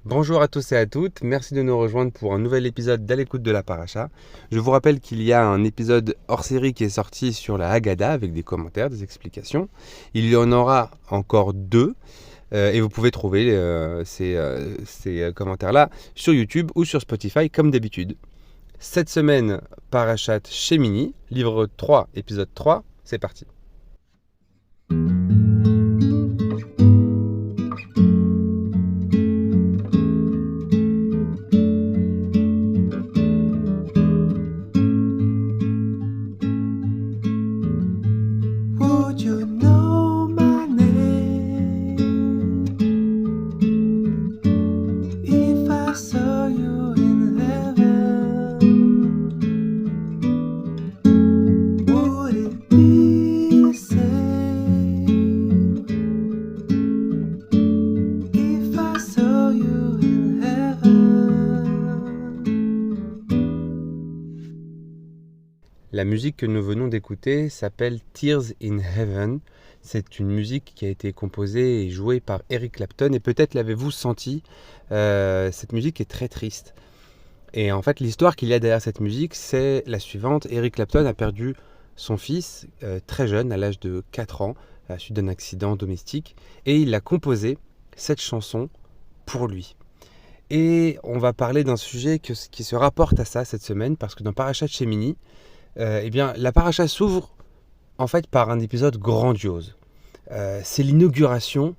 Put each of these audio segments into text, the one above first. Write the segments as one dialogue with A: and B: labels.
A: Bonjour à tous et à toutes, merci de nous rejoindre pour un nouvel épisode d'À l'écoute de la Paracha. Je vous rappelle qu'il y a un épisode hors série qui est sorti sur la Haggadah avec des commentaires, des explications. Il y en aura encore deux et vous pouvez trouver ces commentaires-là sur YouTube ou sur Spotify comme d'habitude. Cette semaine, Parachat Shemini, livre 3, épisode 3, c'est parti.
B: Would you know my name if I saw you in heaven? Would it be the same if I saw you in heaven?
A: La musique que nous venons d'écouter s'appelle Tears in Heaven. C'est une musique qui a été composée et jouée par Eric Clapton et peut-être l'avez-vous senti, cette musique est très triste. Et en fait l'histoire qu'il y a derrière cette musique c'est la suivante. Eric Clapton a perdu son fils très jeune, à l'âge de 4 ans, à la suite d'un accident domestique et il a composé cette chanson pour lui. Et on va parler d'un sujet qui se rapporte à ça cette semaine parce que dans Parachat Shemini, eh bien, la paracha s'ouvre en fait par un épisode grandiose. C'est l'inauguration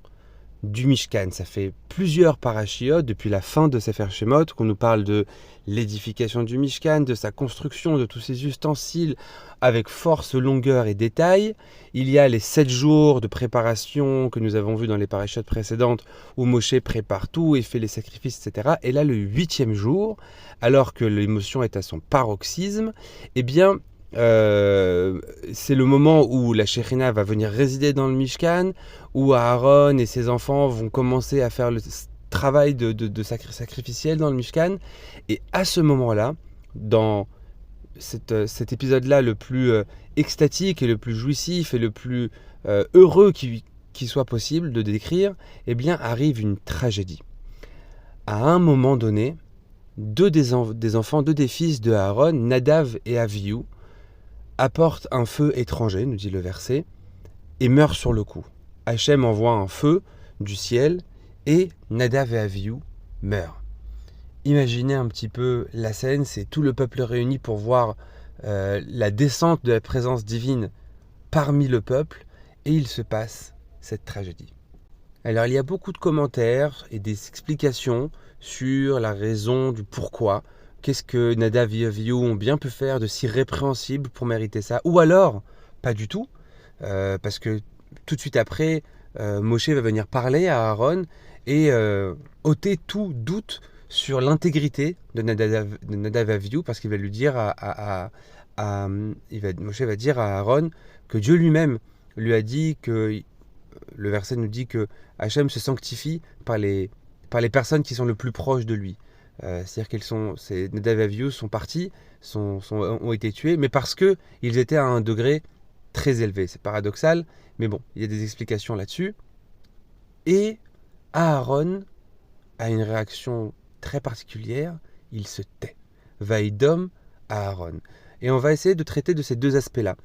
A: du Mishkan. Ça fait plusieurs parashiot depuis la fin de Sefer Shemot qu'on nous parle de l'édification du Mishkan, de sa construction, de tous ses ustensiles avec force, longueur et détail. Il y a les 7 jours de préparation que nous avons vus dans les parashiot précédentes où Moshe prépare tout et fait les sacrifices, etc. Et là, le 8e jour, alors que l'émotion est à son paroxysme, eh bien, c'est le moment où la Shekhinah va venir résider dans le Mishkan, où Aaron et ses enfants vont commencer à faire le travail de sacrificiel dans le Mishkan. Et à ce moment-là, dans cet épisode-là le plus extatique et le plus jouissif et le plus heureux qui soit possible de décrire, eh bien arrive une tragédie. À un moment donné, deux des fils de Aaron, Nadav et Avihu, apportent un feu étranger, nous dit le verset, et meurent sur le coup. Hachem envoie un feu du ciel et Nadav et Avihu meurent. Imaginez un petit peu la scène, c'est tout le peuple réuni pour voir la descente de la présence divine parmi le peuple et il se passe cette tragédie. Alors il y a beaucoup de commentaires et des explications sur la raison du pourquoi. Qu'est-ce que Nadav et Avihu ont bien pu faire de si répréhensible pour mériter ça? Ou alors, pas du tout, parce que tout de suite après, Moshe va venir parler à Aaron et ôter tout doute sur l'intégrité de Nadav et Avihu, parce qu'il va lui dire Moshe va dire à Aaron que Dieu lui-même lui a dit que, le verset nous dit que Hachem se sanctifie par les personnes qui sont le plus proches de lui. C'est-à-dire Nadav et Avihu sont partis, ont été tués, mais parce qu'ils étaient à un degré très élevé. C'est paradoxal, mais bon, il y a des explications là-dessus. Et Aaron a une réaction très particulière, il se tait. Vaïdom Aaron. Et on va essayer de traiter de ces deux aspects-là.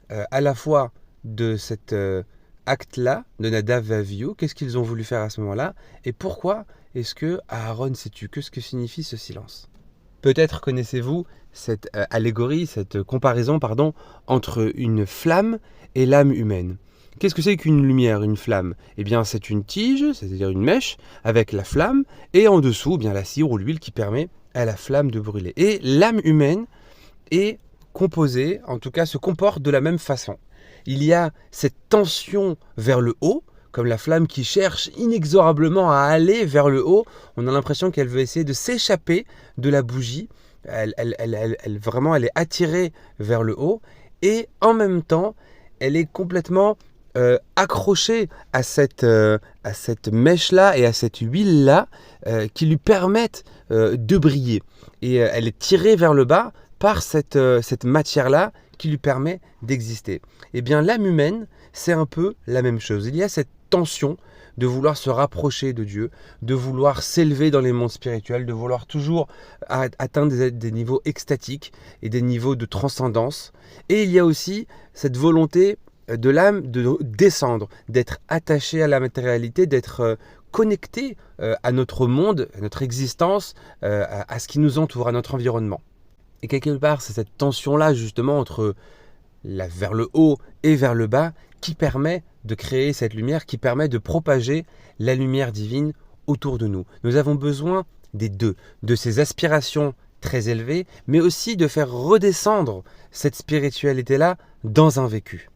A: À la fois de cet acte-là, de Nadav et Avihu, qu'est-ce qu'ils ont voulu faire à ce moment-là, et pourquoi est-ce que Aaron s'est tué? Qu'est-ce que signifie ce silence? Peut-être connaissez-vous cette allégorie, cette comparaison, entre une flamme et l'âme humaine. Qu'est-ce que c'est qu'une lumière, une flamme? Eh bien, c'est une tige, c'est-à-dire une mèche, avec la flamme, et en dessous, bien la cire ou l'huile qui permet à la flamme de brûler. Et l'âme humaine est composée, en tout cas se comporte de la même façon. Il y a cette tension vers le haut, comme la flamme qui cherche inexorablement à aller vers le haut. On a l'impression qu'elle veut essayer de s'échapper de la bougie. Elle est attirée vers le haut. Et en même temps, elle est complètement accrochée à cette mèche-là et à cette huile-là qui lui permettent de briller. Et elle est tirée vers le bas par cette matière-là qui lui permet d'exister. Eh bien, l'âme humaine, c'est un peu la même chose. Il y a cette tension de vouloir se rapprocher de Dieu, de vouloir s'élever dans les mondes spirituels, de vouloir toujours atteindre des niveaux extatiques et des niveaux de transcendance. Et il y a aussi cette volonté de l'âme de descendre, d'être attaché à la matérialité, d'être connecté à notre monde, à notre existence, à ce qui nous entoure, à notre environnement. Et quelque part, c'est cette tension-là justement entre vers le haut et vers le bas qui permet de créer cette lumière, qui permet de propager la lumière divine autour de nous. Nous avons besoin des deux, de ces aspirations très élevées, mais aussi de faire redescendre cette spiritualité-là dans un vécu.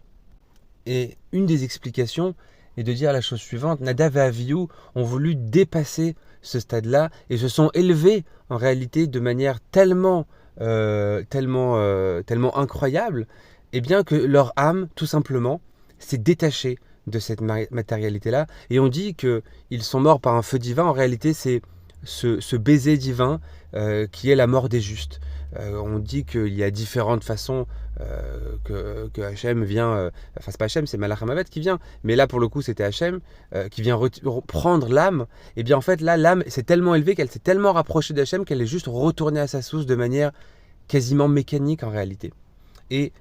A: Et une des explications est de dire la chose suivante: Nadav et Avihu ont voulu dépasser ce stade-là et se sont élevés en réalité de manière tellement incroyable, et bien que leur âme, tout simplement, s'est détachée de cette matérialité-là. Et on dit qu'ils sont morts par un feu divin. En réalité, c'est ce baiser divin qui est la mort des justes. On dit qu'il y a différentes façons que Hachem vient, enfin c'est pas Hachem, c'est Malach HaMavet qui vient, mais là pour le coup c'était Hachem qui vient prendre l'âme. Et bien en fait là, l'âme s'est tellement élevée, qu'elle s'est tellement rapprochée d'Hachem qu'elle est juste retournée à sa source de manière quasiment mécanique en réalité. Et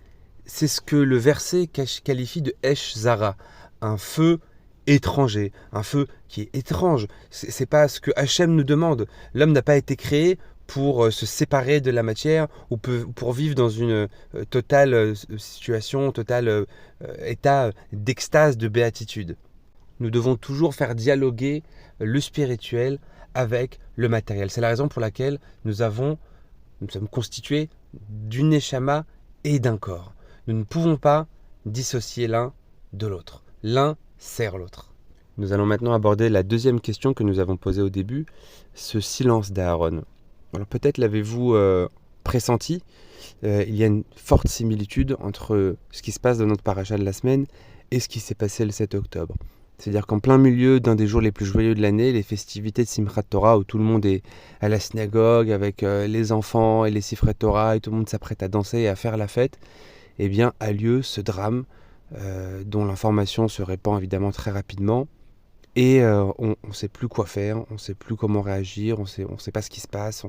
A: c'est ce que le verset qualifie de Esh Zara, un feu étranger, un feu qui est étrange. C'est pas ce que Hachem nous demande. L'homme n'a pas été créé pour se séparer de la matière ou pour vivre dans une totale situation, total état d'extase, de béatitude. Nous devons toujours faire dialoguer le spirituel avec le matériel. C'est la raison pour laquelle nous sommes constitués d'une neshama et d'un corps. Nous ne pouvons pas dissocier l'un de l'autre. L'un sert l'autre. Nous allons maintenant aborder la deuxième question que nous avons posée au début, ce silence d'Aaron. Alors peut-être l'avez-vous pressenti, il y a une forte similitude entre ce qui se passe dans notre paracha de la semaine et ce qui s'est passé le 7 octobre. C'est-à-dire qu'en plein milieu d'un des jours les plus joyeux de l'année, les festivités de Simchat Torah, où tout le monde est à la synagogue avec les enfants et les Sifrei Torah, et tout le monde s'apprête à danser et à faire la fête, eh bien a lieu ce drame dont l'information se répand évidemment très rapidement. Et on ne sait plus quoi faire, on ne sait plus comment réagir, on sait pas ce qui se passe.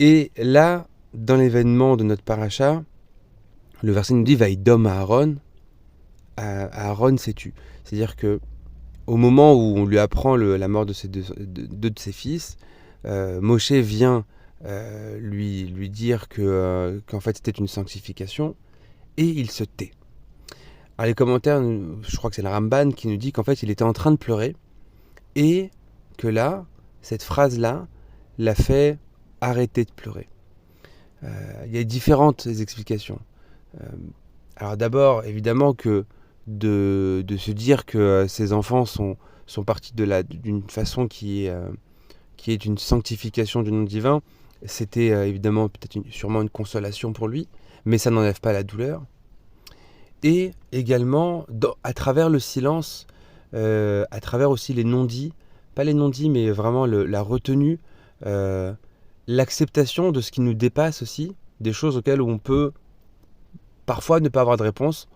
A: Et là, dans l'événement de notre paracha, le verset nous dit « Vaïdom Aaron », Aaron s'est tu. C'est-à-dire que au moment où on lui apprend la mort de deux de ses fils, Moshe vient lui dire qu'en fait c'était une sanctification, et il se tait. Alors les commentaires, je crois que c'est le Ramban qui nous dit qu'en fait il était en train de pleurer et que là, cette phrase-là l'a fait arrêter de pleurer. Il y a différentes explications. Alors d'abord, évidemment que de se dire que ses enfants sont partis d'une façon qui est une sanctification du nom divin, c'était évidemment sûrement une consolation pour lui, mais ça n'enlève pas la douleur. Et également, à travers le silence, à travers aussi les non-dits, pas les non-dits, mais vraiment la retenue, l'acceptation de ce qui nous dépasse aussi, des choses auxquelles on peut parfois ne pas avoir de réponse.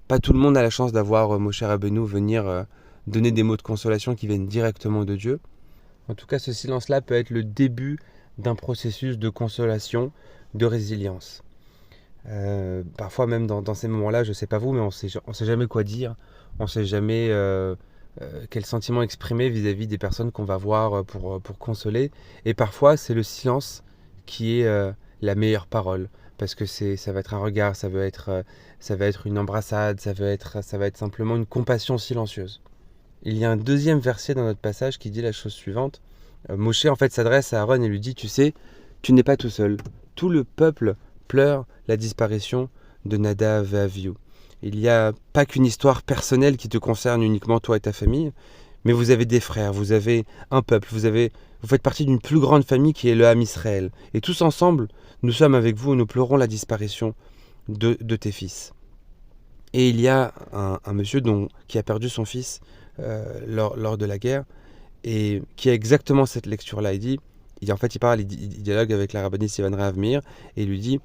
A: Pas tout le monde a la chance d'avoir Moshe Rabbeinu venir donner des mots de consolation qui viennent directement de Dieu. En tout cas, ce silence-là peut être le début d'un processus de consolation, de résilience. Parfois même dans ces moments-là, je ne sais pas vous, mais on sait jamais quoi dire, on ne sait jamais quel sentiment exprimer vis-à-vis des personnes qu'on va voir pour consoler. Et parfois, c'est le silence qui est la meilleure parole, parce que ça va être un regard, ça va être une embrassade, ça va être simplement une compassion silencieuse. Il y a un deuxième verset dans notre passage qui dit la chose suivante. Moshe en fait s'adresse à Aaron et lui dit « Tu sais, tu n'es pas tout seul. Tout le peuple pleure la disparition de Nadav et Avihu. Il n'y a pas qu'une histoire personnelle qui te concerne uniquement toi et ta famille, mais vous avez des frères, vous avez un peuple, vous faites partie d'une plus grande famille qui est le Ham Israël. Et tous ensemble, nous sommes avec vous et nous pleurons la disparition de tes fils. » Et il y a un monsieur qui a perdu son fils lors de la guerre et qui a exactement cette lecture-là. Il dialogue avec la rabbinite Sivan Rahav Meir et il lui dit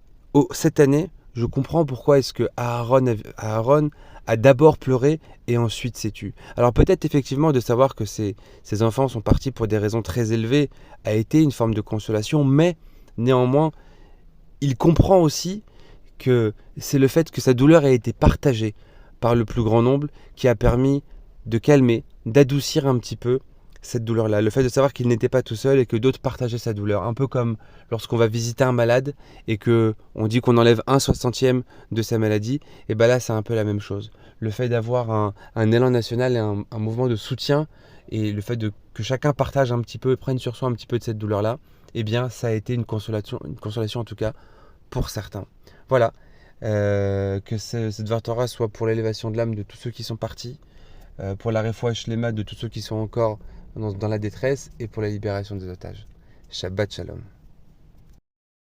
A: « Cette année, je comprends pourquoi est-ce que Aaron a d'abord pleuré et ensuite s'est tu. Alors peut-être effectivement de savoir que ces enfants sont partis pour des raisons très élevées a été une forme de consolation, mais néanmoins, il comprend aussi que c'est le fait que sa douleur ait été partagée par le plus grand nombre qui a permis de calmer, d'adoucir un petit peu cette douleur-là. Le fait de savoir qu'il n'était pas tout seul et que d'autres partageaient sa douleur. Un peu comme lorsqu'on va visiter un malade et qu'on dit qu'on enlève 1/60e de sa maladie, et bien là c'est un peu la même chose. Le fait d'avoir un élan national et un mouvement de soutien et le fait que chacun partage un petit peu et prenne sur soi un petit peu de cette douleur-là, eh bien ça a été une consolation en tout cas pour certains. Voilà, que cette Vartora soit pour l'élévation de l'âme de tous ceux qui sont partis, pour la réfoua shlema de tous ceux qui sont encore dans la détresse et pour la libération des otages. Shabbat Shalom.